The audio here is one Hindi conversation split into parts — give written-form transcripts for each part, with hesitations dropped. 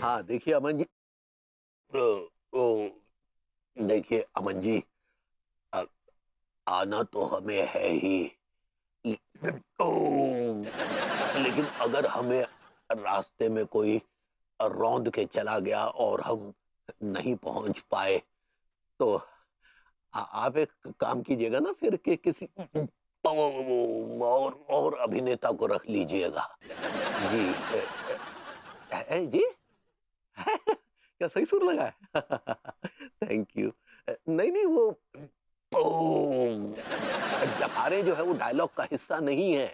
हाँ देखिए अमन जी, ओ, ओ, देखिए अमन जी, अ, आना तो हमें है ही। ओ, लेकिन अगर हमें रास्ते में कोई रौंद के चला गया और हम नहीं पहुंच पाए तो आप एक काम कीजिएगा ना फिर कि किसी और अभिनेता को रख लीजिएगा। जी जी क्या सही सुर लगा है? Thank you. नहीं नहीं वो डकारे जो है वो डायलॉग का हिस्सा नहीं है।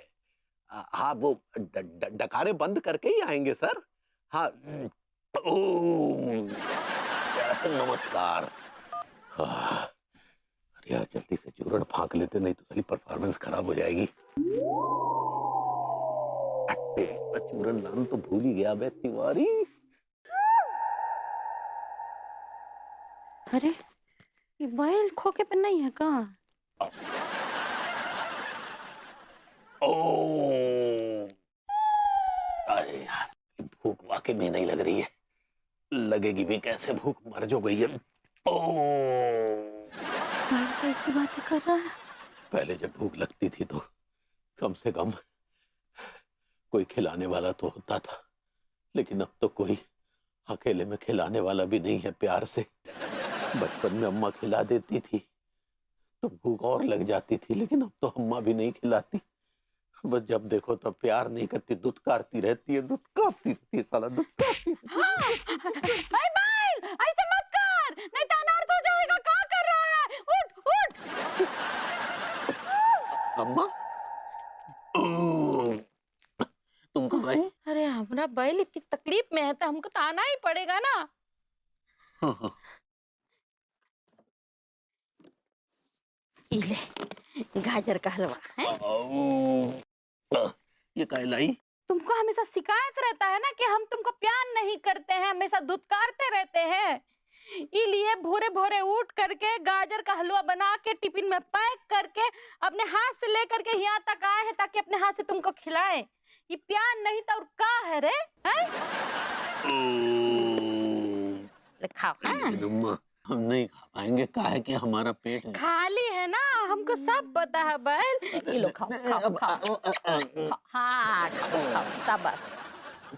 हाँ वो डकारे बंद करके ही आएंगे सर। हाँ ओम, नमस्कार। हाँ, अरे यार जल्दी से चूरन फाँक लेते नहीं तो सारी परफॉर्मेंस खराब हो जाएगी। मैं चूरन लाना तो भूल ही गया बे तिवारी। अरे ये बैल खोके पे नहीं है का? ओम, अरे यार भूख वाकई में नहीं लग रही है। लगेगी भी कैसे, भूख मर जो गई है। ओम, बैल कैसी बातें कर रहा है? पहले जब भूख लगती थी तो कम से कम कोई खिलाने वाला तो होता था, लेकिन अब तो कोई अकेले में खिलाने वाला भी नहीं है प्यार से। बचपन में अम्मा खिला देती थी तो भूख और लग जाती थी, लेकिन अब तो अम्मा भी नहीं खिलाती। बस जब देखो तब प्यार नहीं करती, दुत्कारती रहती है, दुत्कारती रहती है, साला दुत्कारती हाँ, अरे बैल ऐसे मत कर, नहीं तो अनर्थ हो जाएगा। क्या कर रहा है? उठ उठ। अम्मा तुम कहाँ गए? अरे हमारा बैल इतनी तकलीफ में है तो हमको तो आना ही पड़ेगा ना। हाँ, हाँ। ले गाजर का हलवा है। ये काय लाई? तुमको हमेशा शिकायत रहता है ना कि हम तुमको प्यार नहीं करते हैं, हमेशा धुतकारते रहते हैं। इसलिए भोरे भोरे उठ करके गाजर का हलवा बना के टिफिन में पैक करके अपने हाथ से लेकर के यहाँ तक आए हैं ताकि अपने हाथ से तुमको खिलाएं। ये प्यार नहीं तो और क्या है रे? हैं? ले खाओ। हाँ? लेकिन अम्मा हम नहीं खा पाएंगे, काहे कि हमारा पेट खाली है ना, हमको सब पता है बैल। ये लो खाओ खाओ खाओ। हाँ खाओ खाओ शाबाश।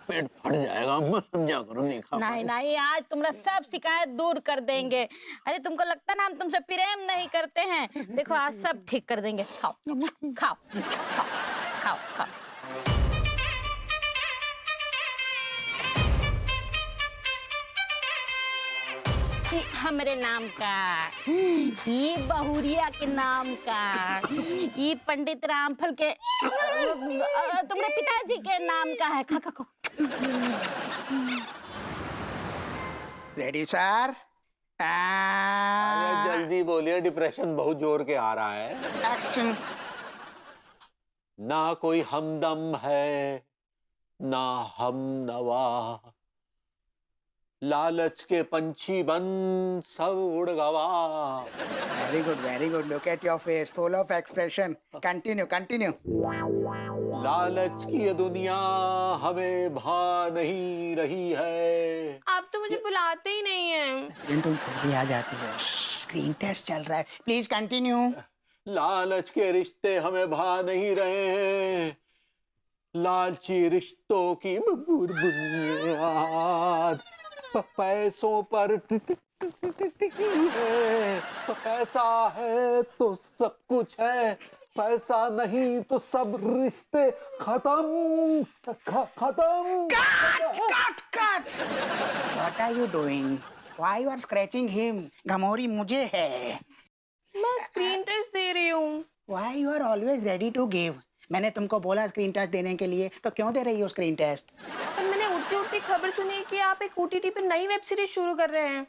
पेट फट जाएगा अम्मा, समझा करो, नहीं खा नहीं नहीं, आज तुम्हारा सब शिकायत दूर कर देंगे। अरे तुमको लगता है ना हम तुमसे प्रेम नहीं करते हैं? देखो आज सब ठीक कर देंगे। खाओ खाओ खाओ खाओ खाओ। ये हमरे नाम का, ये बहुरिया के नाम का, ये पंडित रामफल के तुम्हारे पिताजी के नाम का है। खा खा खा। Ready sir? जल्दी बोलिए, डिप्रेशन बहुत जोर के आ रहा है। एक्शन। ना कोई हमदम है ना हम नवा, लालच के पंछी बन सब उड़ गवा। Very good very good. Look at your face, full of expression. Continue continue. लालच की ये दुनिया हमें भा नहीं रही है। आप तो मुझे बुलाते ही नहीं हैं। लेकिन तुम फिर भी आ जाती हो। स्क्रीन टेस्ट चल रहा है, प्लीज कंटिन्यू। लालच के रिश्ते हमें भा नहीं रहे हैं, लालची रिश्तों की बुनियाद पैसों पर टिकी है। पैसा है तो सब कुछ है, पैसा नहीं तो सब रिश्ते खत्म खत्म। Cut cut. What are you doing? Why you are scratching him? घमौरी मुझे है। मैं स्क्रीन टेस्ट दे रही हूँ। Why you are always ready to give? मैंने तुमको बोला स्क्रीन टेस्ट देने के लिए, तो क्यों दे रही हो स्क्रीन टेस्ट? पर मैंने उड़ती उड़ती खबर सुनी कि आप एक OTT पे नई वेब सीरीज शुरू कर रहे हैं,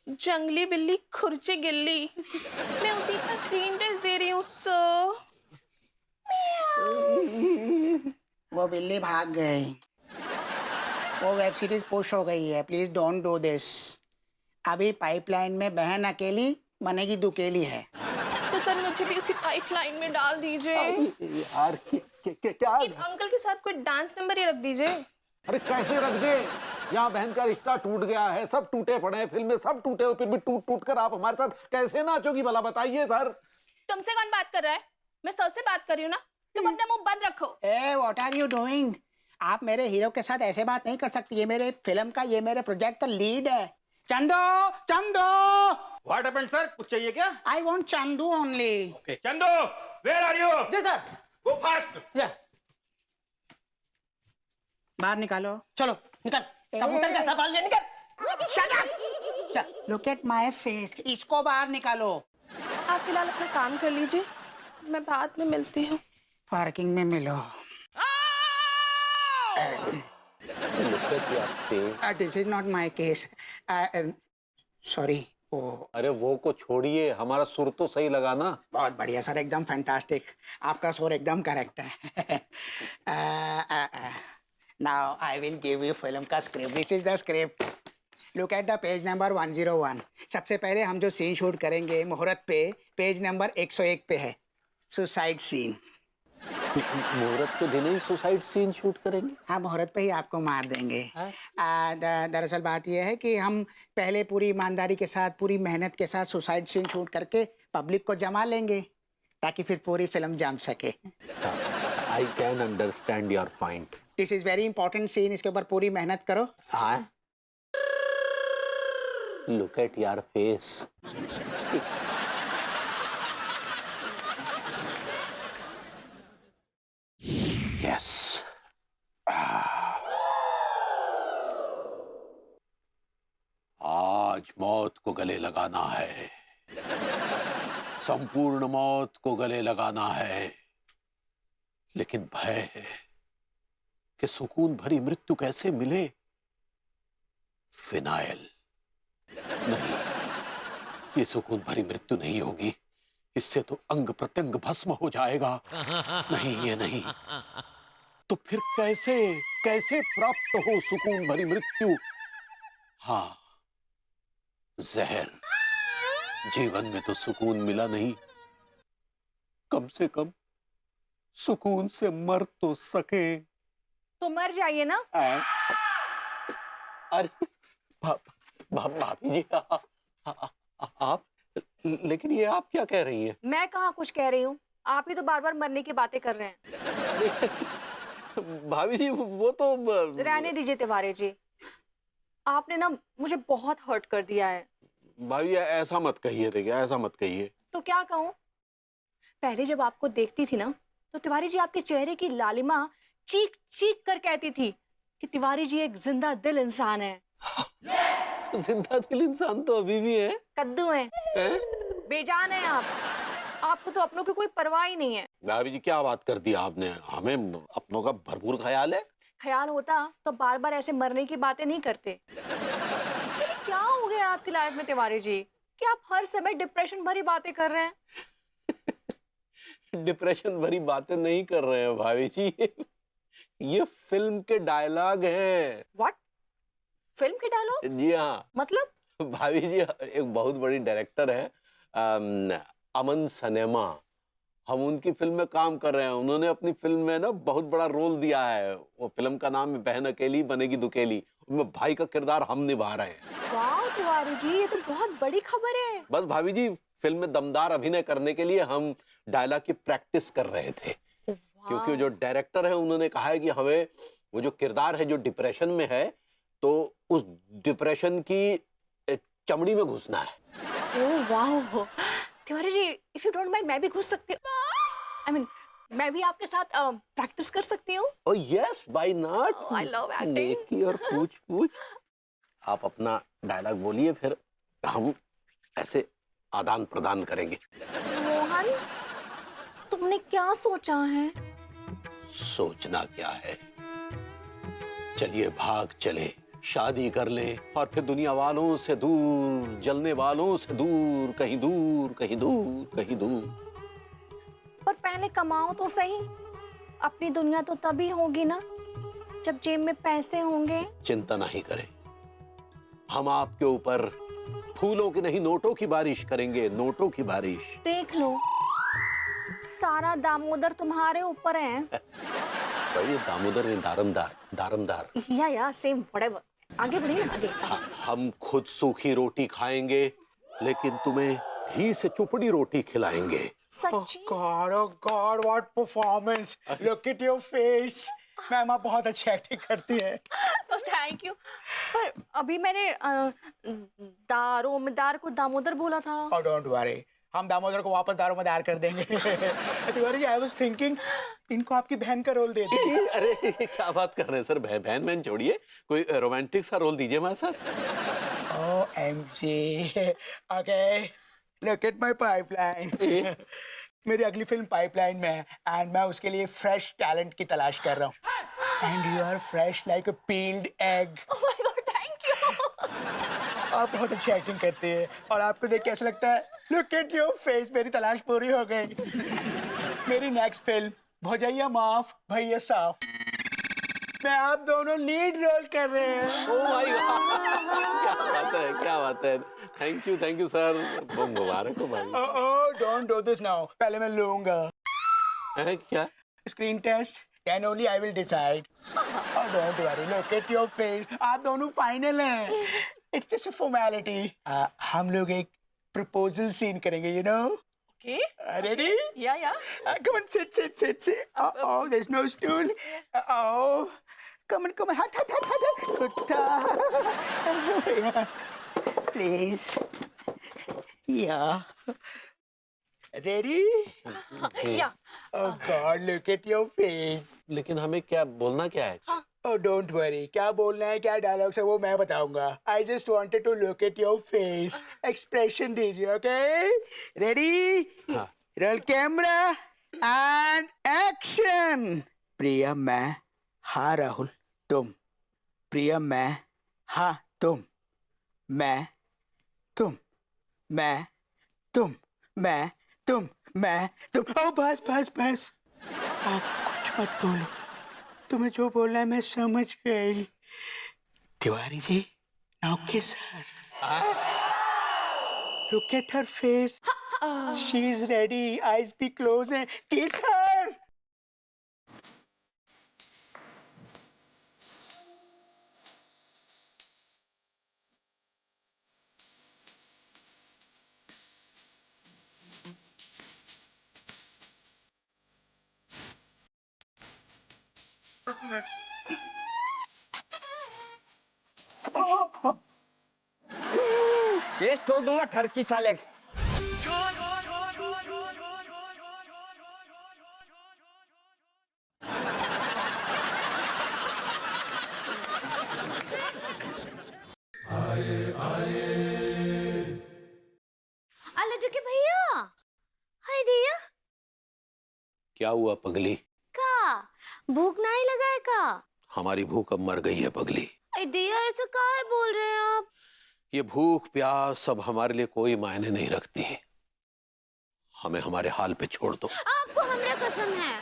जंगली बिल्ली खुरची गिल्ली। मैं उसी का स्क्रीन टेस्ट दे रही हूँ सर। वो बिल्ली भाग गई, वो वेब सीरीज पुश हो गई है। Please don't do this. अभी पाइपलाइन में बहन अकेली बनेगी दुकेली है। तो सर मुझे भी उसी पाइपलाइन में डाल दीजिए। यार क्या इन अंकल के साथ कोई डांस नंबर ही रख दीजिए। अरे कैसे रख दे? यहाँ बहन का रिश्ता टूट गया है, सब टूटे पड़े हैं, फिल्में सब टूटे हो, फिर भी टूट टूट कर आप हमारे साथ कैसे नाचोगी भला बताइए सर। तुमसे कौन बात कर रहा है? मैं सर से बात कर रही हूँ ना। तुम अपना मुंह बंद रखो। ए व्हाट आर यू डूइंग? आप मेरे हीरो के साथ ऐसे बात नहीं कर सकती। ये मेरे फिल्म का, ये मेरे प्रोजेक्ट का लीड है। Chandu, Chandu, what happened sir? कुछ चाहिए क्या? I want Chandu only. Okay Chandu, where are you? जी सर। Go fast. बाहर निकालो। चलो निकल, कबूतर का सवाल ले निकल। Shut up! Look at my face. इसको बाहर निकालो। आप फिलहाल अपना काम कर लीजिए, मैं बाद में मिलती हूँ। पार्किंग में मिलो। This is not my case. Sorry. अरे वो को छोड़िए, हमारा सुर तो सही लगा ना। बहुत बढ़िया सर, एकदम फैंटास्टिक। आपका सुर एकदम करेक्ट है। Now I will give you film का script. This is the script. Look at the page number 101. सबसे पहले हम जो सीन शूट करेंगे मुहूर्त पे पेज नंबर 101 पे है, सुसाइड सीन। मुहूर्त के दिन ही सुसाइड सीन शूट करेंगे? हाँ, मुहूर्त पे ही आपको मार देंगे। दरअसल बात यह है कि हम पहले पूरी ईमानदारी के साथ, पूरी मेहनत के साथ सुसाइड सीन शूट करके पब्लिक को जमा लेंगे ताकि फिर पूरी फिल्म जम सके। I can understand your point. This is very important scene, इसके ऊपर पूरी मेहनत करो। हाँ, look at your face. Yes, आज मौत को गले लगाना है, संपूर्ण मौत को गले लगाना है, लेकिन भय है कि सुकून भरी मृत्यु कैसे मिले। फिनाइल नहीं, ये सुकून भरी मृत्यु नहीं होगी, इससे तो अंग प्रत्यंग भस्म हो जाएगा। नहीं, ये नहीं, तो फिर कैसे कैसे प्राप्त हो सुकून भरी मृत्यु? हाँ, जहर। जीवन में तो सुकून मिला नहीं, कम से कम सुकून से मर तो सके। तो मर जाइए ना। अरे भाभी जी, आप, लेकिन ये आप क्या कह रही हैं? मैं कहाँ कुछ कह रही हूँ, आप ही तो बार बार मरने की बातें कर रहे हैं। भाभी जी वो तो रहने दीजिए तिवारी जी, आपने ना मुझे बहुत हर्ट कर दिया है। भाभी ऐसा मत कहिए, देखिए ऐसा मत कहिए। तो क्या कहूँ? पहले जब आपको देखती थी ना, तो तिवारी जी आपके चेहरे की लालिमा चीख चीख कर कहती थी कि तिवारी जी एक जिंदा दिल इंसान है। तो जिंदा दिल इंसान तो अभी भी है। कद्दू है, बेजान है आप। आपको तो अपनों की कोई परवाह ही नहीं है। भाभी जी क्या बात कर दी आपने, हमें अपनों का भरपूर ख्याल है। ख्याल होता तो बार बार ऐसे मरने की बातें नहीं करते। क्या हो गया आपकी लाइफ में तिवारी जी कि आप हर समय डिप्रेशन भरी बातें कर रहे हैं? डिप्रेशन भरी बातें नहीं कर रहे हैं भाभी जी, ये फिल्म के डायलॉग हैं। व्हाट? फिल्म के डायलॉग? जी हाँ। मतलब? भाभी जी एक बहुत बड़ी डायरेक्टर है, अमन सिनेमा, हम उनकी फिल्म में काम कर रहे हैं। उन्होंने अपनी फिल्म में ना बहुत बड़ा रोल दिया है। वो फिल्म का नाम है बहन अकेली बनेगी दुकेली, उसमें भाई का किरदार हम निभा रहे हैं। वाह तिवारी जी, ये तो बहुत बड़ी खबर है। बस भाभी जी फिल्म में दमदार अभिनय करने के लिए हम डायलॉग की प्रैक्टिस कर रहे थे, क्योंकि जो डायरेक्टर है उन्होंने कहा है कि हमें वो जो किरदार है जो डिप्रेशन में है, तो उस डिप्रेशन की चमड़ी में घुसना है। ओह वाह Tiwari ji, if you don't mind मैं भी घुस सकती हूँ। आई मीन मैं भी आपके साथ प्रैक्टिस कर सकती हूँ। Oh yes, why not. I love acting. नेकी और पूछ पूछ। आप अपना डायलॉग बोलिए, फिर हम ऐसे आदान प्रदान करेंगे। मोहन, तुमने क्या सोचा है? सोचना क्या है, चलिए भाग चले, शादी कर ले और फिर दुनिया वालों से दूर, जलने वालों से दूर, कहीं दूर कहीं दूर कहीं दूर। पर पहले कमाओ तो सही। अपनी दुनिया तो तभी होगी ना जब जेब में पैसे होंगे। चिंता नहीं करें, हम आपके ऊपर फूलों की नहीं नोटों की बारिश करेंगे, नोटों की बारिश। देख लो, सारा दामोदर तुम्हारे ऊपर है। भाई दामोदर नहीं, दारमदार, दारमदार। या सेम व्हाटएवर। आगे बढ़िए ना, आगे। हम खुद सूखी रोटी खाएंगे, लेकिन तुम्हें घी से चुपड़ी रोटी खिलाएंगे। सच्ची? oh God, what performance! Look at your face. Ma'am आप बहुत अच्छी एक्टिंग करती है। Thank you. पर अभी मैंने दारोमदार को दामोदर बोला था। Oh, don't worry. हम दामोदर को वापस दारोमदार कर देंगे। Tiwari ji, I was thinking, इनको आपकी बहन का रोल दे दीजिए। अरे क्या बात कर रहे हैं सर, बहन बहन छोड़िए, कोई रोमांटिक सा रोल दीजिए हमारे साथ। OMG. Okay, look at my pipeline. मेरी अगली फिल्म पाइपलाइन में है एंड मैं उसके लिए फ्रेश टैलेंट की तलाश कर रहा हूँ। And you are fresh like a peeled egg. Oh my God, thank you. आप बहुत अच्छी एक्टिंग करती है और आपको देख कैसा लगता है? लुक एट योर फेस, मेरी तलाश पूरी हो गई। मेरी नेक्स्ट फिल्म भौजैया माफ भैया साफ में आप दोनों लीड रोल कर रहे हैं। ओह माय गॉड, क्या बात है। थैंक यू सर, बहुत मुबारक हो भाई। Oh don't do this now, पहले मैं लूंगा क्या? Screen test, then only I will decide. Oh, don't worry, look at your face. आप दोनों फाइनल हैं। It's just a formality. हम लोग एक प्रपोजल सीन करेंगे, you know? ओके। Ready? या। Come on, sit. Oh, there's no stool. Oh, come on. Hut. Kutta. Please. Yeah. Ready? या। Oh God, look at your face. लेकिन हमें क्या बोलना क्या है? Oh, don't worry. क्या बोलना है, क्या डायलॉग्स है वो मैं बताऊंगा. I just wanted to look at your face. Expression दीजिए, okay? Ready? हाँ. Roll camera and action. प्रिया मैं, हाँ राहुल तुम. प्रिया मैं, हाँ तुम. मैं, तुम. मैं, तुम. मैं, तुम. मैं, तुम. Oh, बस. आप कुछ मत बोलो. तुम्हें जो बोलना है मैं समझ गई. Tiwari ji, now kiss her. Look at her face. She is ready. Eyes be closed. Kiss her. ये छोड़ दूंगा ठरकी साले। अल्लाह के भैया, हाय दिया क्या हुआ पगली? का भूख नहीं लगा है का? हमारी भूख अब मर गई है पगली। अरे दिया ऐसा काहे बोल रहे हैं आप? ये भूख प्यास सब हमारे लिए कोई मायने नहीं रखती। हमें हमारे हाल पे छोड़ दो। आपको हमरा कसम है,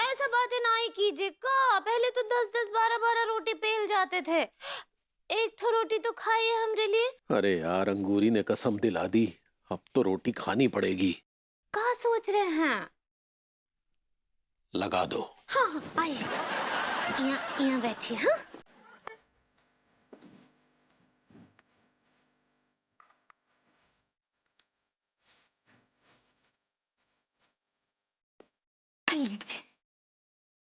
ऐसा बातें नहीं कीजिए का। पहले तो 10-10 12-12 रोटी पेल जाते थे। एक तो रोटी तो खाइए हमरे लिए। अरे यार, अंगूरी ने कसम दिला दी, अब तो रोटी खानी पड़ेगी। कहाँ सोच रहे हैं? लगा दो। हाँ, आइए यहाँ बैठिए। हाँ,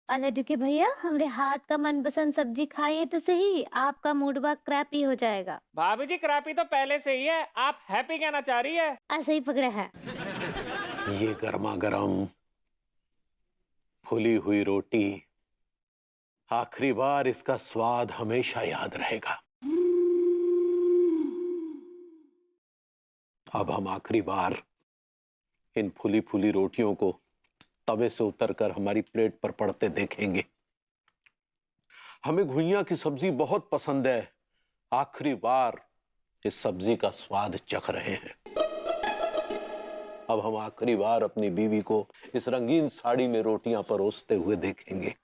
अनडू के भैया, हमरे हाथ का मनपसंद सब्जी खाइए तो सही, आपका मूड बा क्रैपी हो जाएगा। भाभी जी, क्रैपी तो पहले से ही है, आप हैप्पी कहना चाह रही है। ऐसे ही पकड़े है। ये गर्मा गर्म फुली हुई रोटी, आखिरी बार इसका स्वाद हमेशा याद रहेगा। अब हम आखिरी बार इन फुली फुली रोटियों को तवे से उतरकर हमारी प्लेट पर पड़ते देखेंगे। हमें घुइयां की सब्जी बहुत पसंद है, आखिरी बार इस सब्जी का स्वाद चख रहे हैं। अब हम आखिरी बार अपनी बीवी को इस रंगीन साड़ी में रोटियां परोसते हुए देखेंगे।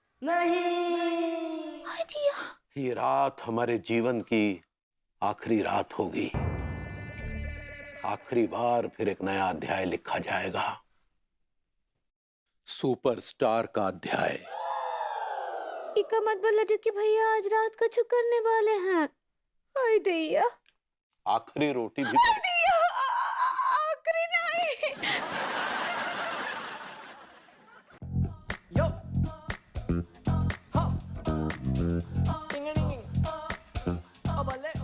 ये रात हमारे जीवन की आखिरी रात होगी। आखिरी बार फिर एक नया अध्याय लिखा जाएगा, सुपरस्टार का अध्याय। इका मत बोला कि भैया आज रात को छू करने वाले हैं। हाय दैया आखिरी रोटी भी कर... दैया आखिरी नहीं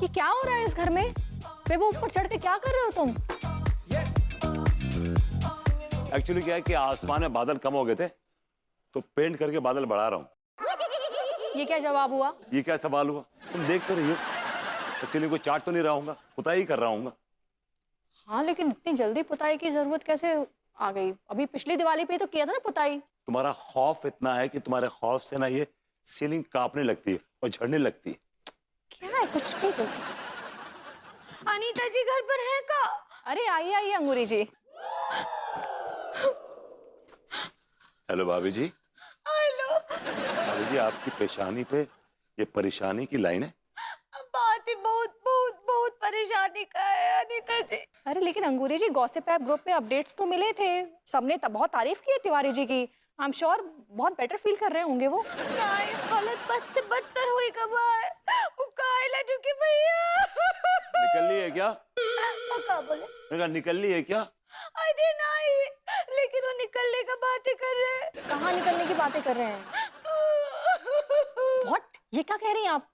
ये क्या हो रहा है इस घर में? बेबू ऊपर चढ़ के क्या कर रहे हो तुम? एक्चुअली क्या है कि आसमान में बादल कम हो गए थे तो पेंट करके बादल बढ़ा रहा हूँ। ये क्या जवाब हुआ? ये क्या सवाल हुआ? तुम देखते रहिए, इसीलिए कोई चाट तो नहीं रहा हूँ, पुताई कर रहा हूँ। हाँ लेकिन इतनी जल्दी पुताई की जरूरत कैसे आ गई? अभी पिछली दिवाली पे तो किया था ना पुताई। तुम्हारा खौफ इतना है कि तुम्हारे खौफ से ना ये सीलिंग कांपने लगती है और झड़ने लगती है। क्या है कुछ भी तुम? अनीता जी घर पर है का? अरे आइए आइए अंगूरी जी। हेलो भाभी जी। हेलो भाभी जी, आपकी पेशानी पे ये परेशानी की लाइन है। बात ही बहुत बहुत बहुत परेशानी का है अनीता जी। अरे लेकिन अंगूरी जी गॉसिप ऐप ग्रुप में अपडेट्स तो मिले थे, सबने बहुत तारीफ की है तिवारी जी की। आई एम श्योर बहुत बेटर फील कर रहे होंगे वो। नहीं हालत बद से बदतर हुई कब है वो कायला डुकी भैया। निकल ली है क्या? क्या बोले? मैंने कहा निकल ली है क्या? अरे नहीं लेकिन वो निकलने का बातें कर रहे हैं। कहाँ निकलने की बातें कर रहे हैं? व्हाट? ये क्या कह रही हैं आप?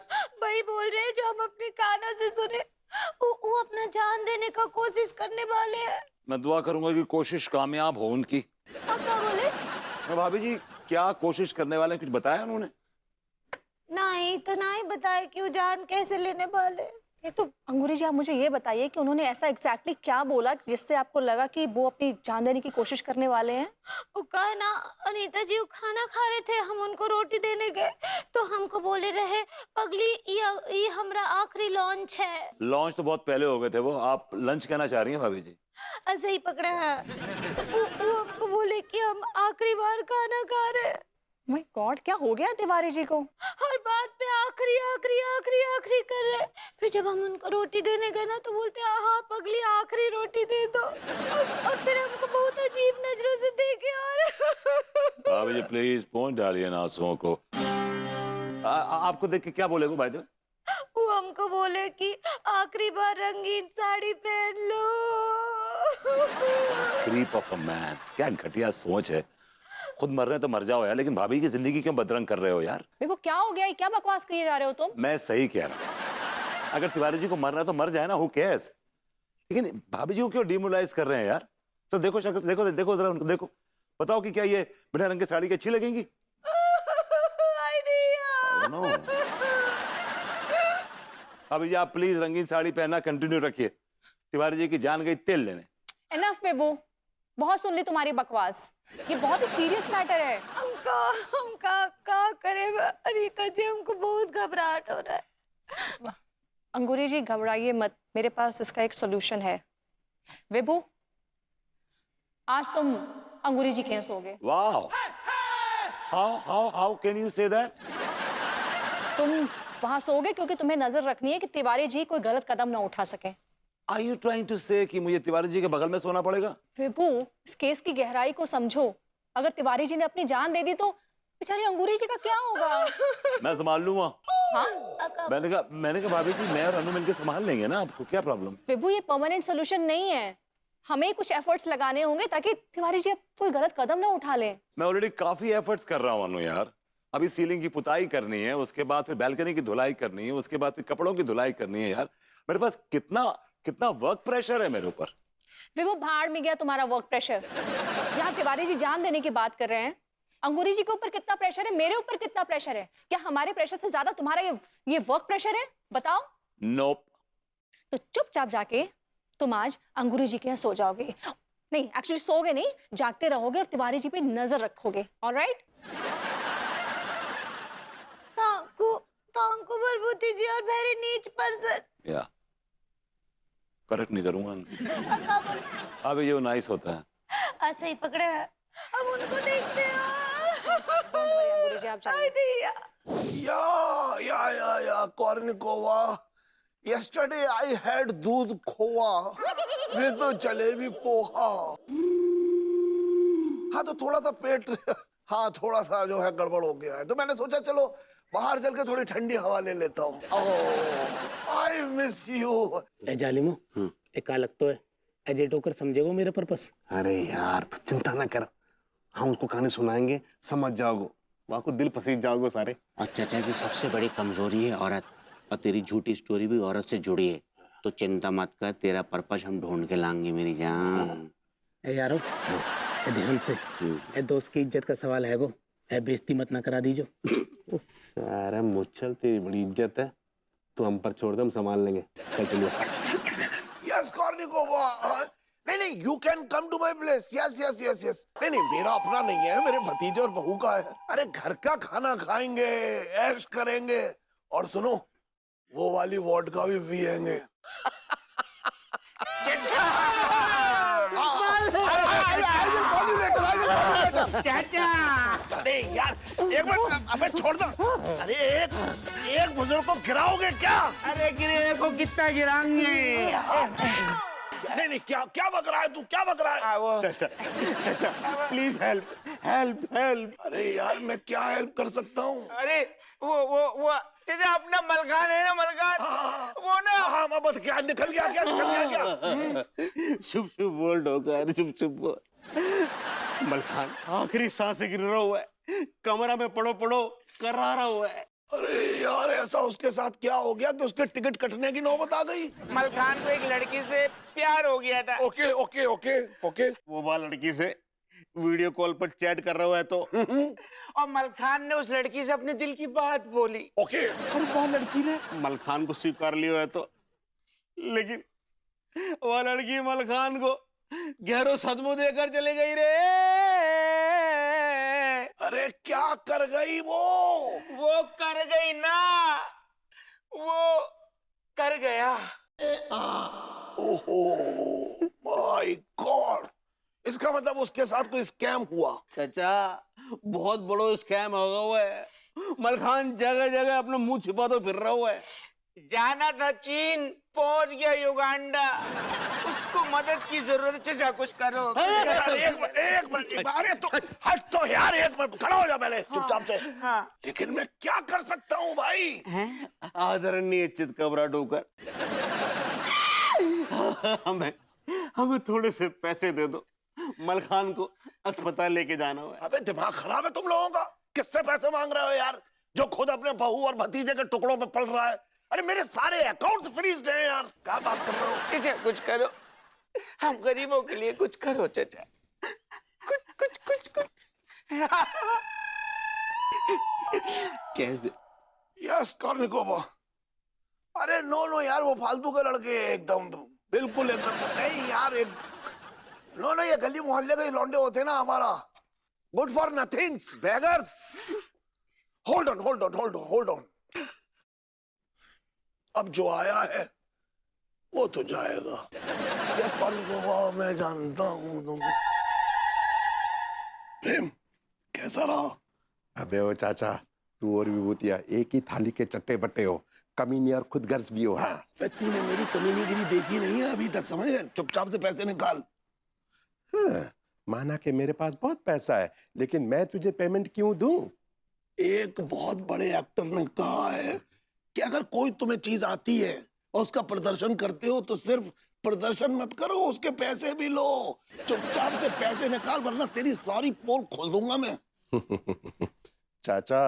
वही बोल रहे हैं जो हम अपने कानों से सुने। वो अपना जान देने का कोशिश करने वाले हैं। मैं दुआ करूंगा कि कोशिश कामयाब हो उनकी। क्या बोले? भाभी जी क्या कोशिश करने वाले हैं, कुछ बताया उन्होंने? नहीं तो नहीं बताए कि वो जान कैसे लेने वाले। ये तो अंगूरी जी आप मुझे ये बताइए कि उन्होंने ऐसा एग्जैक्टली क्या बोला जिससे आपको लगा कि वो अपनी जान देने की कोशिश करने वाले हैं? वो कहा ना अनीता जी वो खाना खा रहे थे, हम उनको रोटी देने गए तो हमको बोले रहे पगली ये हमारा आखिरी लॉन्च है। लॉन्च तो बहुत पहले हो गए थे वो, आप लंच कहना चाह रही हैं भाभी जी? ऐसे ही पकड़ा है। वो हमको बोले कि हम आखिरी बार खाना खा रहे हैं। माय गॉड क्या हो गया तिवारी जी को? हर बात पे आखिरी आखिरी आखिरी आखिरी कर रहे हैं। फिर जब हम उनको रोटी देने गए ना तो बोलते हैं हाँ पगली आखिरी रोटी दे दो और फिर हमको बहुत अजीब नजरों से देखे। और भाभी जी प्लीज पहुंच डालिए ना आंसुओं को। आपको देख के क्या बोले वो भाई? वो हमको बोले कि आखिरी बार रंगीन साड़ी पहन लो। क्रीप ऑफ अ मैन, क्या घटिया सोच है। खुद मर रहे हैं तो मर जाओ यार, लेकिन भाभी की जिंदगी क्यों बदरंग कर रहे हो यार? वो क्या हो गया? क्या बकवास किए जा रहे हो तुम? मैं सही कह रहा हूँ, अगर तिवारी जी को मरना है तो मर जाए ना, हु केयर्स। लेकिन भाभी जी को क्यों डिमोरलाइज कर रहे हैं यार? तो देखो शक्ल, देखो देखो जरा उनको देखो, बताओ कि क्या ये बिना रंग की साड़ी की अच्छी लगेंगी? भाभी जी आप प्लीज रंगीन साड़ी पहनना कंटिन्यू रखिए, तिवारी जी की जान गई तेल लेने। एनफ बेबू, बहुत सुन ली तुम्हारी बकवास, ये बहुत ही सीरियस मैटर है। हम का करें अनीता जी, हमको बहुत घबराहट हो रहा है। अंगूरी जी घबराइए मत, मेरे पास इसका एक सोल्यूशन है। विभू आज तुम अंगूरी जी के यहाँ सोओगे। वाह, how can you say that? तुम वहां सोओगे क्योंकि तुम्हें नजर रखनी है कि तिवारी जी कोई गलत कदम ना उठा सके। Are you trying to say कि मुझे तिवारी जी के बगल में सोना पड़ेगा? विभू इस केस की गहराई को समझो, अगर तिवारी जी ने अपनी जान दे दी तो बेचारी अंगूरी जी का क्या होगा? मैं संभाल लूंगा। हाँ? मैंने कहा भाभी जी मैं और अनु मिलकर संभाल लेंगे ना, आपको क्या प्रॉब्लम? विभू ये परमानेंट सोल्यूशन नहीं है, हमें कुछ एफर्ट्स लगाने होंगे ताकि तिवारी जी अब कोई गलत कदम ना उठा ले। मैं ऑलरेडी काफी एफर्ट्स कर रहा हूँ अनु यार। अभी सीलिंग की पुताई करनी है, उसके बाद फिर बैल्कनी की धुलाई करनी है, उसके बाद फिर कपड़ों की धुलाई करनी है यार। मेरे पास कितना वर्क प्रेशर है मेरे ऊपर। विभू भाड़ में गया तुम्हारा वर्क प्रेशर। यहाँ तिवारी जी जान देने की बात कर रहे हैं, अंगूरी जी के ऊपर कितना प्रेशर है, मेरे ऊपर कितना प्रेशर है? क्या हमारे प्रेशर से ज्यादा तुम्हारा ये वर्क प्रेशर है? बताओ। नोप। तो चुपचाप जाके तुम आज अंगूरी जी के यहाँ सो जाओगे। नहीं एक्चुअली सोगे नहीं, जागते रहोगे और तिवारी जी पे नजर रखोगे। ऑलराइट? थैंक यू बलबूती जी और वेरी नीच पर्सन। या करेक्ट नहीं करूंगा। अभी ये नाइस होता है। ऐसे ही पकड़े हैं, हम उनको देखते हैं। अंगूरी जी आप जाइए। या कॉर्निकोवा। Yesterday I had दूध खोआ with जलेबी पोहा। हाँ तो थोड़ा सा पेट, हाँ थोड़ा सा जो है गड़बड़ हो गया है, तो मैंने सोचा चलो बाहर चल के थोड़ी ठंडी हवा ले लेता हूँ। I miss you. ए जालिमो एक का लगता है एजेट होकर समझेगो मेरे पर्पस। अरे यार तू चिंता ना कर, हम उसको कहानी सुनाएंगे, समझ जाओगे, वहां को दिल पसीज जाओगे सारे। और चाचा की सबसे बड़ी कमजोरी है औरत, और तेरी झूठी स्टोरी भी औरत से जुड़ी है, तो चिंता मत कर, तेरा पर्पस हम ढूंढ के लाएंगे मेरी जान। ए यारो ए ध्यान से, ए दोस्त की इज्जत का सवाल है गो, ए बेइज्जती मत ना करा दीजो। सारा मुच्छल तेरी बड़ी इज्जत है, तो हम पर छोड़ दे, हम संभाल लेंगे। चल चलिए। यस कॉर्निकोवा, नहीं नहीं you can come to my place. Yes yes yes yes. नहीं नहीं मेरा अपना नहीं है, मेरे भतीजे और बहू का है। अरे घर का खाना खाएंगे, ऐश करेंगे, और सुनो वो वाली वोडका भी पिएंगे। चाचा अरे यार एक मिनट, अबे छोड़ दो। अरे एक बुजुर्ग को गिराओगे क्या? अरे गिरे को कितना गिराएंगे? नहीं नहीं क्या क्या बक रहा है तू, क्या बक रहा है? चाचा चाचा प्लीज हेल्प हेल्प हेल्प। अरे यार मैं क्या हेल्प कर सकता हूँ? अरे वो चाचा अपना मलखान है ना, मलखान वो ना। हाँ मैं बस क्या निकल गया, क्या निकल गया क्या? शुभ शुभ बोल डोकर, शुभ शुभ बोल। मलखान आखिरी सांस गिर रहा हुआ है, कमरा में पड़ो पड़ो कर रहा हुआ है। अरे यार ऐसा उसके साथ क्या हो गया कि उसके टिकट कटने की नौबत आ गई? मलखान को एक लड़की से प्यार हो गया था। Okay okay okay okay. वो बाल लड़की से वीडियो कॉल पर चैट कर रहा है तो और मलखान ने उस लड़की से अपने दिल की बात बोली। ओके। और वो लड़की ने मलखान को स्वीकार लिया है तो, लेकिन वो लड़की मलखान को गहरो सदमो देकर चले गई रे। अरे क्या कर गई वो कर गई ना, वो कर गया। ओहो माय गॉड, इसका मतलब उसके साथ कोई स्कैम हुआ। चाचा बहुत बड़ो स्कैम होगा हुआ है, मलखान जगह जगह अपना मुंह छिपा तो फिर रहा हुआ है। जाना था चीन, पहुंच गया युगांडा, उसको मदद की जरूरत है। चाचा कुछ करो। एक मिनट अरे तो हट तो यार, एक मिनट खड़ा हो जा पहले चुपचाप से। हाँ। लेकिन मैं क्या कर सकता हूँ भाई? आदरणीय चितकबरा डोकर, हमें थोड़े से पैसे दे दो, मलखान को अस्पताल लेके जाना हुआ है। अबे दिमाग खराब है तुम लोगों का, किससे पैसे मांग रहे हो यार, जो खुद अपने बहू और भतीजे के टुकड़ों पे पल रहा है? अरे मेरे सारे अकाउंट्स फ्रीज हैं यार, क्या बात कर रहे हो? चाचा कुछ करो, हम गरीबों के लिए कुछ करो चाचा, कुछ कैश दे। यस कॉर्निकोवा। अरे नो यार वो फालतू के लड़के एकदम बिल्कुल एकदम नहीं यार, एक नो ये गली मोहल्ले के लौंडे होते ना हमारा, good for nothings, beggars. Hold on. अब जो आया है वो तो जाएगा। यस कॉर्निकोवा मैं जानता हूँ तुम। प्रेम कैसा रहा? अबे ओ चाचा, तू और विभूतिया एक ही थाली के चट्टे बट्टे हो, कमीनी और खुद गर्ज भी हो। हाँ तूने मेरी कमीनीगिरी देखी नहीं है अभी तक, समझ गए? चुपचाप से पैसे निकाल। हाँ, माना कि मेरे पास बहुत पैसा है, लेकिन मैं तुझे पेमेंट क्यों दूं? एक बहुत बड़े एक्टर ने कहा है कि अगर कोई तुम्हें चीज आती है और उसका प्रदर्शन करते हो तो सिर्फ प्रदर्शन मत करो, उसके पैसे भी लो। चुपचाप से पैसे निकाल वरना तेरी सारी पोल खोल दूंगा मैं। चाचा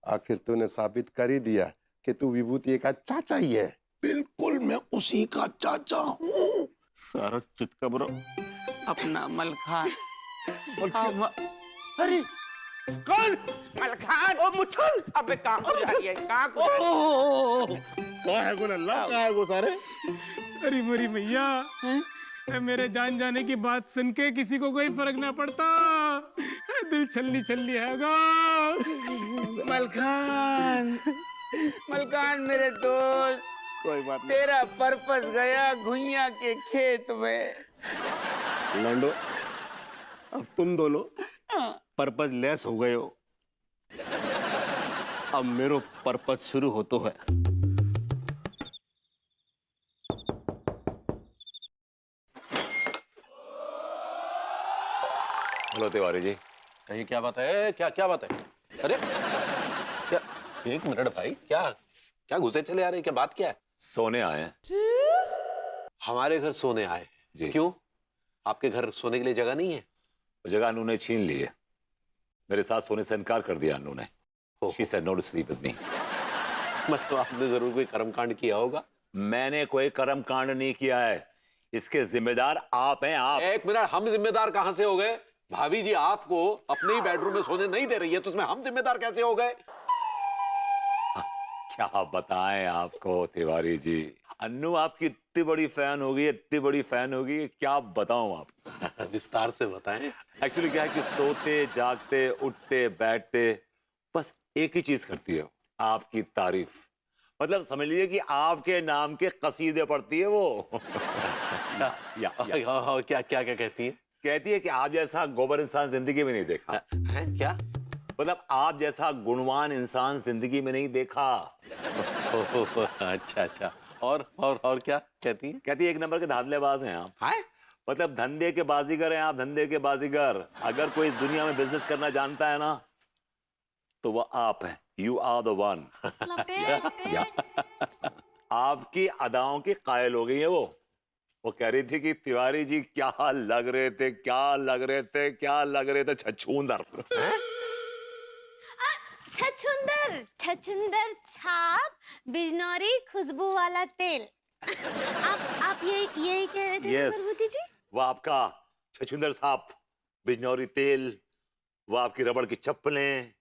आखिर तूने साबित कर ही दिया कि तू विभूति का चाचा ही है। बिल्कुल मैं उसी का चाचा हूँ। सारा चितकबरा अपना मलखान। अरे कौन? मलखान ओ मुच्छल, अबे कहाँ को जा रही है, कहाँ को जा रही है? कहाँ है गुन अल्लाह, कहाँ है गो सारे? अरे मेरी मैया, मेरे जान जाने की बात सुन के किसी को कोई फर्क ना पड़ता, दिल छल्ली छल्ली है गो। मलखान मेरे दोस्त, कोई बात नहीं। तेरा पर्पस गया घुइया के खेत में। लंडो, अब तुम दोनों पर्पस लेस हो गए हो, अब मेरो पर्पस शुरू हो तो है। हेलो तिवारी जी, कहीं क्या बात है? क्या बात है? अरे क्या, एक मिनट भाई, क्या क्या घुसे चले आ रहे हैं? क्या बात क्या है? सोने आए हैं हमारे घर सोने आए जी। क्यों? आपके घर सोने के लिए जगह नहीं है? वो जगह अनु ने छीन ली है। मेरे साथ सोने से इनकार कर दिया अनु ने। She said no to sleep with me. मतलब आपने जरूर कोई कर्मकांड किया होगा। मैंने कोई कर्मकांड नहीं किया है, इसके जिम्मेदार आप हैं। आप एक मिनट, हम जिम्मेदार कहां से हो गए? भाभी जी आपको अपने ही बेडरूम में सोने नहीं दे रही है, तो उसमें हम जिम्मेदार कैसे हो गए? क्या बताएं आपको तिवारी जी, अन्नू आपकी इतनी बड़ी फैन होगी, इतनी बड़ी फैन होगी, क्या बताऊं आपको। विस्तार से बताएं। एक्चुअली क्या है कि सोते जागते उठते बैठते बस एक ही चीज करती है, आपकी तारीफ। मतलब समझ लीजिए कि आपके नाम के कसीदे पढ़ती है वो। अच्छा या क्या क्या क्या कहती है? कहती है कि आप जैसा गोबर इंसान जिंदगी में नहीं देखा है। क्या मतलब आप जैसा गुणवान इंसान जिंदगी में नहीं देखा। अच्छा अच्छा, और क्या कहती है? कहती है एक नंबर के धांधलेबाज हैं आप। है? मतलब धंधे के बाजीगर हैं आप, धंधे के बाजीगर। अगर कोई इस दुनिया में बिजनेस करना जानता है ना तो वो आप हैं। You are the one. आपकी अदाओं की कायल हो गई है वो कह रही थी कि तिवारी जी क्या लग रहे थे, क्या लग रहे थे, क्या लग रहे थे छछूंदर। छछुंदर छछुंदर छाप बिजनौरी खुशबू वाला तेल। आप यही कह रहे थे Yes. प्रभुति जी? वो आपका छछूंदर साहब बिजनौरी तेल, वो आपकी रबड़ की चप्पलें,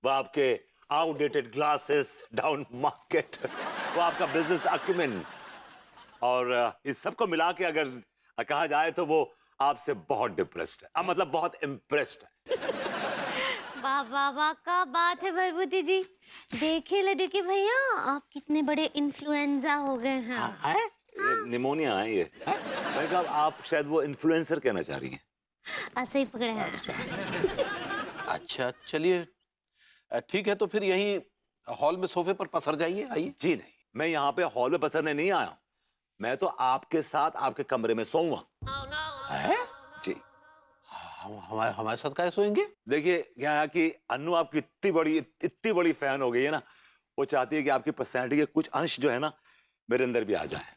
वो आपके आउटडेटेड ग्लासेस डाउन मार्केट, वो आपका बिजनेस अक्यूमेंट, और इस सब को मिला के अगर कहा जाए तो वो आपसे बहुत डिप्रेस्ड है, मतलब बहुत इम्प्रेस्ड है। वाह वाह वाह, क्या बात है प्रभुति जी। देखिए लड्डू के भैया, आप कितने बड़े इन्फ्लुएंजा हो गए हैं। निमोनिया है ये। मैंने कहा आप शायद वो इन्फ्लुएंसर कहना चाह रही हैं। ऐसे ही पकड़े हैं। अच्छा चलिए ठीक है, तो फिर यहीं हॉल में सोफे पर पसर जाइए। आइए। जी नहीं, मैं यहाँ पे हॉल में पसरने नहीं आया, मैं तो आपके साथ आपके कमरे में सोऊंगा। जी। हमारे साथ क्या सोएंगे? देखिए क्या है कि अनु आपकी इतनी बड़ी फैन हो गई है ना, वो चाहती है कि आपकी पर्सनैलिटी के कुछ अंश जो है ना मेरे अंदर भी आ जाए।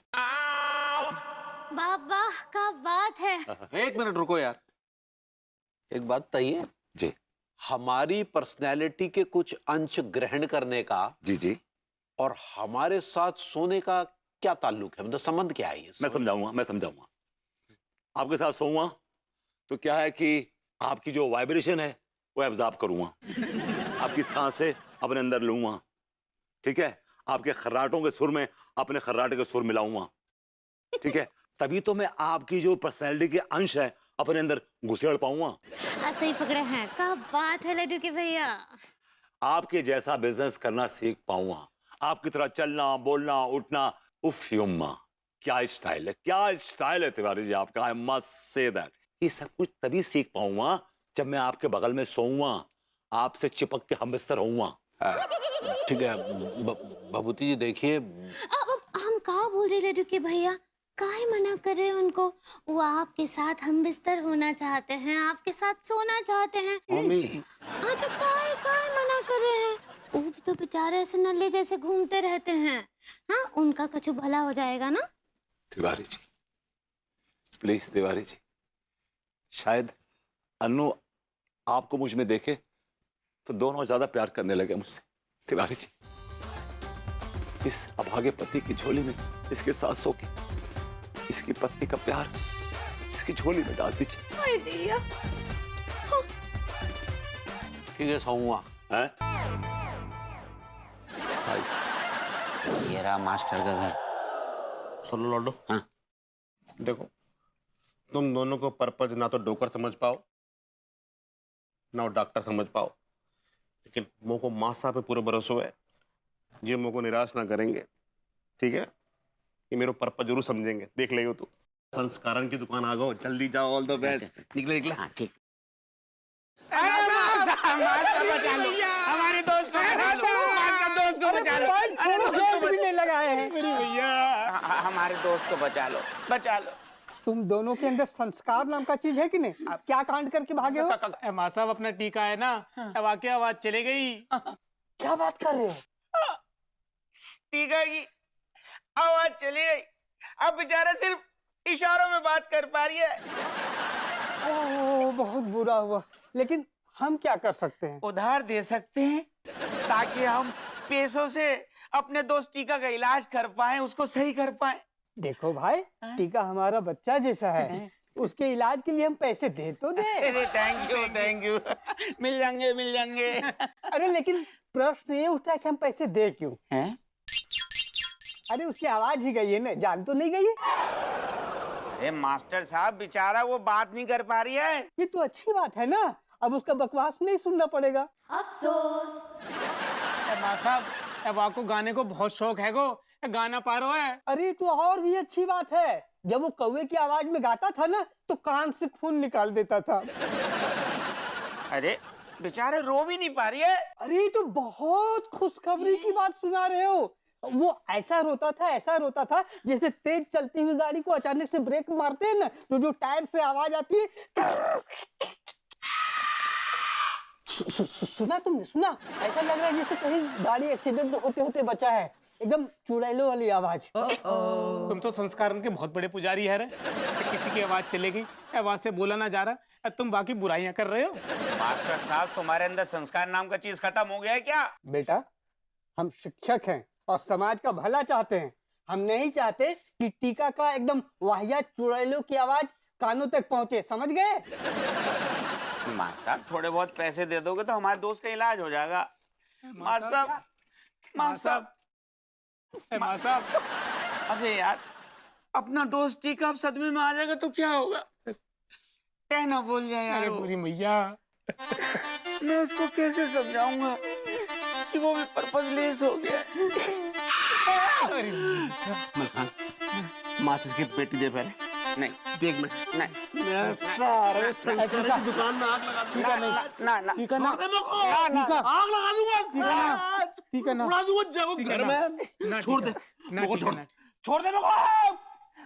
वाह वाह, क्या बात है। एक मिनट रुको यार, एक बात बताइए जी। हमारी पर्सनैलिटी के कुछ अंश ग्रहण करने का जी जी और हमारे साथ सोने का क्या ताल्लुक है? मतलब संबंध क्या है ये? मैं समझाऊंगा। आपके साथ सोऊंगा तो क्या है कि आपकी जो वाइब्रेशन है वो एब्जॉर्ब करूंगा, आपकी सांसें अपने अंदर लूंगा, ठीक है, आपके खर्राटों के सुर में अपने खर्राटे के सुर मिलाऊंगा, ठीक है, तभी तो मैं आपकी जो पर्सनैलिटी के अंश है अपने अंदर घुसेड़ पाऊंगा। ऐसे ही पकड़े हैं, क्या बात है लड्डू के भैया। आपके जैसा बिजनेस करना सीख पाऊंगा, आपकी तरह चलना बोलना उठना। उफ युम्मा, क्या स्टाइल है तिवारी जी आपका। I must say that. ये सब कुछ तभी सीख पाऊंगा जब मैं आपके बगल में सोऊंगा, आपसे चिपक के हमबिस्तर होऊंगा। ठीक है बबूती जी, देखिए अब हम कहाँ बोल रहे लड्डू के भैया, काहे मना कर रहे हैं उनको? वो आपके साथ हम बिस्तर होना चाहते हैं, आपके साथ सोना चाहते हैं। हाँ तो काहे मना कर रहे हैं? वो भी तो बेचारे ऐसे नल्ले जैसे घूमते रहते हैं। हाँ, उनका कुछ भला हो जाएगा ना। तिवारी जी प्लीज, तिवारी जी, शायद अनु आपको मुझ में देखे तो दोनों ज्यादा प्यार करने लगे मुझसे। तिवारी जी, इस अभागे पति की झोली में इसके साथ सो के इसकी पत्नी का प्यार इसकी झोली में डाल दीजिए। अरे दिया। ठीक है सोऊंगा। ये रहा मास्टर का घर। सुनो लॉर्डो, हाँ देखो तुम दोनों को पर्पज ना तो डॉक्टर समझ पाओ ना डॉक्टर समझ पाओ, लेकिन मोह को माँ साहब पे पूरा भरोसा है, ये मोह को निराश ना करेंगे, ठीक है? ये मेरे पर्पज जरूर समझेंगे, देख लेगा तू। संस्कारण की दुकान आ गो, जल्दी जाओ, ऑल द बेस्ट। निकले हाँ ठीक। हमारे दोस्त को बचा लो, दोस्त को बचा लो। अरे दोस्त को भी लगाए हैं भैया, हमारे दोस्त को बचा लो। तुम दोनों के अंदर संस्कार नाम का चीज है कि नहीं? क्या कांड करके भागे हो? माँ साहब अपना टीका है ना, वाकई आवाज चले गई। क्या बात कर रहे हो? टीका की आवाज चली गई। अब बेचारा सिर्फ इशारों में बात कर पा रही है। ओह, बहुत बुरा हुआ, लेकिन हम क्या कर सकते हैं? उधार दे सकते हैं ताकि हम पैसों से अपने दोस्त टीका का इलाज कर पाए, उसको सही कर पाए। देखो भाई, टीका हमारा बच्चा जैसा है, उसके इलाज के लिए हम पैसे दे तो दे। अरे थैंक यू मिल जाएंगे। अरे लेकिन प्रश्न ये उठता है कि हम पैसे दे क्यों? हैं? अरे उसकी आवाज ही गई है ना, जान तो नहीं गई है। अरे मास्टर साहब, बेचारा वो बात नहीं कर पा रही है। ये तो अच्छी बात है ना, अब उसका बकवास नहीं सुनना पड़ेगा। अफसोस। माँ साहब, अब आपको गाने को बहुत शौक है गो, गाना पा रहा है। अरे तो और भी अच्छी बात है, जब वो कौवे की आवाज में गाता था ना तो कान से खून निकाल देता था। अरे बेचारे रो भी नहीं पा रही है। अरे तो बहुत खुशखबरी की बात सुना रहे हो। वो ऐसा रोता था जैसे तेज चलती हुई गाड़ी को अचानक से ब्रेक मारते हैं ना, तो जो टायर से आवाज आती है। सुना तुमने? सुना? ऐसा लग रहा है जैसे कहीं गाड़ी एक्सीडेंट होते होते बचा है, एकदम चुड़ैलों वाली आवाज। तुम तो संस्कार के बहुत बड़े पुजारी है रे। किसी की आवाज चले गई, आवाज से बोला ना जा रहा, तुम बाकी बुराइयां कर रहे हो। मास्टर साहब, तुम्हारे अंदर संस्कार नाम का चीज खत्म हो गया है क्या? बेटा, हम शिक्षक हैं और समाज का भला चाहते हैं। हम नहीं चाहते कि टीका का एकदम वाहियात चुड़ैलों की आवाज कानों तक पहुंचे, समझ गए? मास्टर साहब, थोड़े बहुत पैसे दे दोगे तो हमारे दोस्त का इलाज हो जाएगा। मास्टर साहब, अबे यार, अपना दोस्त टीका अब सदमे में आ जाएगा तो क्या होगा? कहना बोल जाए यार। अरे बुरी मैया, मैं उसको कैसे समझाऊंगा कि वो भी पर्पसलेस हो गया। मलखान, माचिस की पेटी दे पहले। नहीं, देख मिनट। नहीं, मैं सारे संस्कार की दुकान में आग लगा दूंगा। टीका ना, छोड़ दे मेरे को। आग लगा दूंगा। टीका ना, उड़ा दूंगा जगह घर में। छोड़ दे मेरे को, छोड़ दे मेरे को।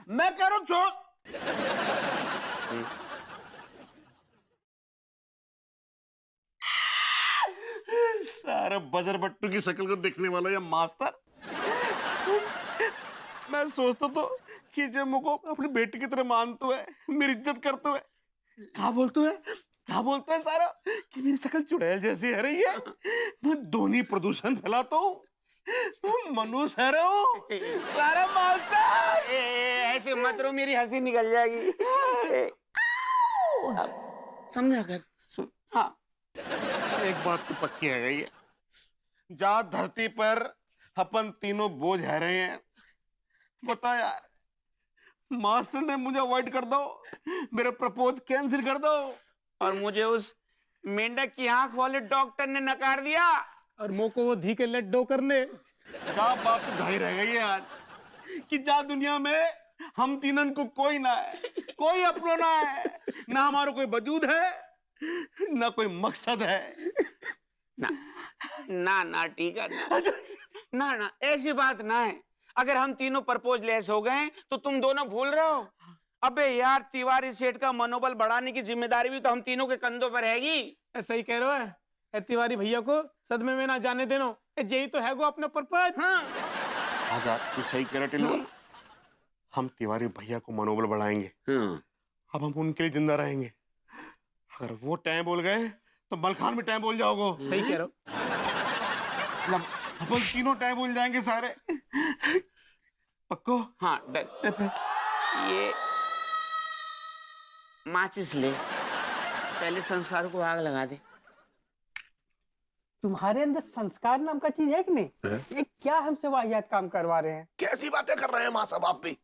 मैं कह रहा हूँ छोड़। सारा बजर बट्टू की शक्ल को देखने वाला ये मास्टर। मैं सोचता तो कि जब मुझको अपनी बेटी की तरह मानते है, मेरी इज्जत करते हुए, क्या बोलते हैं सारा कि मेरी शक्ल चुड़ैल जैसी है रही है। मैं ध्वनि प्रदूषण फैलाता हूँ, मनुष्य है रहा हूँ सारा मास्टर। ऐसे मत रो, मेरी हंसी निकल जाएगी। समझा कर सुन। हाँ, एक बात तो पक्की है गई है, जहाँ धरती पर अपन तीनों बोझ है रहे हैं, बता यार, मास्टर ने मुझे अवॉइड कर दो, मेरे प्रपोज कैंसिल कर दो, और मुझे उस मेंढक की आंख वाले डॉक्टर ने नकार दिया, और मो को वो धी के लड्डू करने। क्या बात तो धाई रह गई है आज कि जा दुनिया में हम तीनन को कोई ना है, कोई अपना ना है, ना हमारा कोई वजूद है, ना कोई मकसद है। ना ठीक है ना, ऐसी बात ना है। अगर हम तीनों प्रपोज लेस हो गए तो तुम दोनों भूल रहे हो। अबे यार, तिवारी सेठ का मनोबल बढ़ाने की जिम्मेदारी भी तो हम तीनों के कंधों पर रहेगी। सही कह रहे हो, तिवारी भैया को सदमे में ना जाने देनो, यही तो है वो अपना पर्पज। हाँ। आजा, तू सही कह रहा टिल्लू। हम तिवारी भैया को मनोबल बढ़ाएंगे, अब हम उनके लिए जिंदा रहेंगे। अगर वो टाइम बोल गए तो मलखान भी टाइम बोल जाओगे। सही कह रहे हो। अपन तीनों टाइम बोल जाएंगे सारे। पक्को? हाँ, ये माचिस ले, पहले संस्कार को आग लगा दे। तुम्हारे अंदर संस्कार नाम का चीज है कि नहीं? ये क्या हमसे वाहियात काम करवा रहे हैं? कैसी बातें कर रहे हैं माँ साहब आप भी?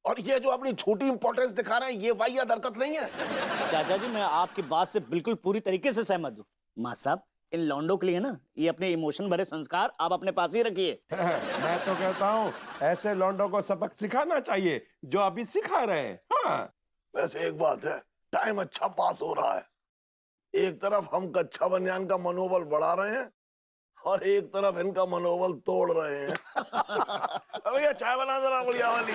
और ये जो अपनी छोटी इंपॉर्टेंस दिखा रहे हैं, ये वाहियात हरकत नहीं है। चाचा जी, मैं आपकी बात से बिल्कुल पूरी तरीके से सहमत हूँ। माँ साहब, इन लौंडों के लिए ना, ये अपने इमोशन भरे संस्कार आप अपने पास ही रखिए। मैं तो कहता हूँ ऐसे लौंडों को सबक सिखाना चाहिए जो अभी सिखा रहे हैं। हाँ। वैसे एक बात है, टाइम अच्छा पास हो रहा है। एक तरफ हम कच्चा बनियान का मनोबल बढ़ा रहे हैं और एक तरफ इनका मनोबल तोड़ रहे हैं। भैया चाय बना जरा बढ़िया वाली।